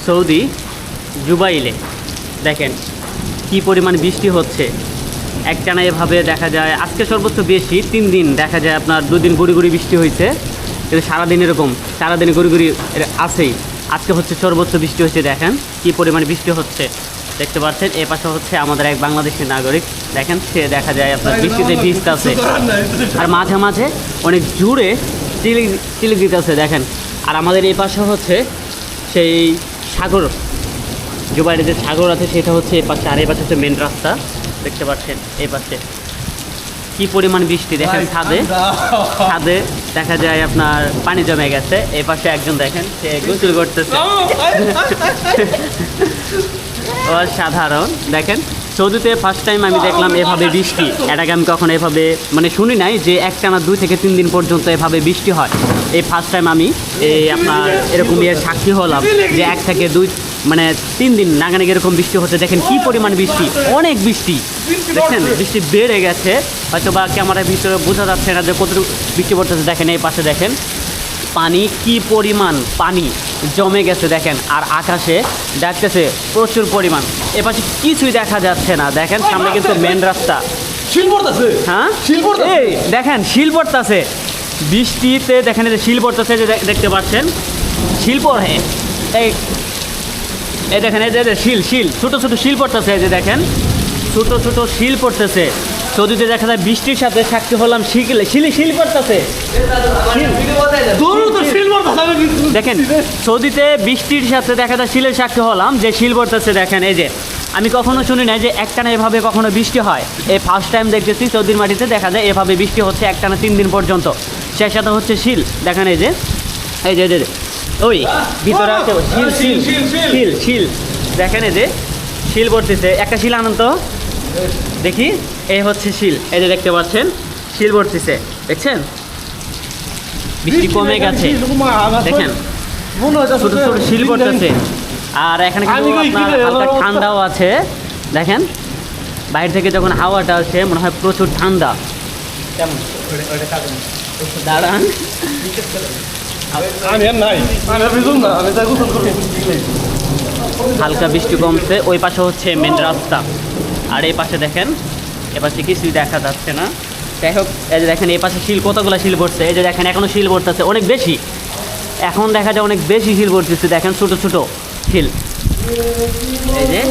Saudi জুবাইলে দেখেন কি পরিমাণ বৃষ্টি হচ্ছে। একটানা এভাবে দেখা যায় আজকে সর্বোচ্চ বেশি 3 দিন দেখা যায় আপনার 2 দিন গুড়ি গুড়ি বৃষ্টি হয়েছে, কিন্তু সারাদিন এরকম সারাদিন গুড়ি গুড়ি আছেই। আজকে হচ্ছে সর্বোচ্চ বৃষ্টি হচ্ছে, দেখেন কি পরিমাণ বৃষ্টি হচ্ছে দেখতে পাচ্ছেন। এ পাশে হচ্ছে আমাদের এক বাংলাদেশি নাগরিক, দেখেন সে দেখা যায় আপনার বৃষ্টিতে ভিজতে আছে আর মাঝে মাঝে অনেক জোরে চিলি দিতে আছে দেখেন। আর আমাদের এই পাশে হচ্ছে সেই সাগর, জুবাইলে যে সাগর আছে সেটা হচ্ছে এই পাশে, আর এই পাশে হচ্ছে মেন রাস্তা দেখতে পাচ্ছেন। এই পাশে কি পরিমাণ বৃষ্টি দেখেন, ছাদে দেখা যায় আপনার পানি জমে গেছে। এই পাশে একজন দেখেন সে গোসল করতেছে অসাধারণ। দেখেন সৌদিতে ফার্স্ট টাইম আমি দেখলাম এভাবে বৃষ্টি, এর আগে আমি কখনো এভাবে মানে শুনি নাই যে একটানা 2 থেকে 3 দিন পর্যন্ত এভাবে বৃষ্টি হয়। এই ফার্স্ট টাইম আমি এই আপনার এরকম সাক্ষী হলাম যে 1 থেকে 2 মানে 3 দিন নাগানিক এরকম বৃষ্টি হচ্ছে। দেখেন কি পরিমাণ বৃষ্টি, অনেক বৃষ্টি দেখেন, বৃষ্টি বেড়ে গেছে। হয়তো বা ক্যামেরার ভিতরে বোঝা যাচ্ছে না যে কতটুকু বৃষ্টি পড়তেছে। দেখেন এই পাশে দেখেন পানি, কি পরিমাণ পানি জমে গেছে দেখেন। আর আকাশে ডাকতেছে প্রচুর পরিমাণ, এ পাশে কিছুই দেখা যাচ্ছে না। দেখেন সামনে কিন্তু মেন রাস্তা, হ্যাঁ এই দেখেন শিল পড়তেছে বৃষ্টিতে, দেখেন এই যে শিল পড়তেছে যে দেখতে পাচ্ছেন শিল পড়ে, এই দেখেন এই যে শিল ছোটো ছোটো শিল পড়তেছে, এই যে দেখেন ছোটো ছোটো শিল পড়তেছে। সৌদিতে দেখা যায় বৃষ্টির সাথে সাক্ষী হলাম শিল পড়তেছে। দেখেন সৌদিতে বৃষ্টির সাথে দেখা যায় শিলের সাক্ষী হলাম যে শিল পড়তেছে। দেখেন এই যে আমি কখনো শুনি না যে একটানা এভাবে কখনো বৃষ্টি হয়, এই ফার্স্ট টাইম দেখতেছি সৌদির মাটিতে দেখা যায় এভাবে বৃষ্টি হচ্ছে একটানা 3 দিন পর্যন্ত। সেই সাথে হচ্ছে শিল, দেখেন এই যে ওই ভিতরে আছে শিল দেখেন এই যে শিল পড়তেছে। একটা শিল আনন্দ দেখি, এই হচ্ছে শিল, এই যে দেখতে পাচ্ছেন শিল পড়তেছে দেখছেন। বৃষ্টি কমে গেছে দেখেন, ছোট ছোট শিল পড়তেছে। আর এখানে কিন্তু আপনার হালকা ঠান্ডাও আছে দেখেন, বাইরে থেকে যখন হাওয়াটা আসে মনে হয় প্রচুর ঠান্ডা। কেমন দাঁড়ান, হালকা বৃষ্টি কমছে। ওই পাশে হচ্ছে মেন রাস্তা, আর এই পাশে দেখেন এ পাশে কিছুই দেখা যাচ্ছে না। যাই হোক এই যে দেখেন এই পাশে শিল, কতগুলো শিল পড়ছে, এই যে দেখেন এখনও শিল পড়তেছে অনেক বেশি, এখন দেখা যায় অনেক বেশি শিল পড়তেছে। দেখেন ছোটো ছোটো শিল, এই যে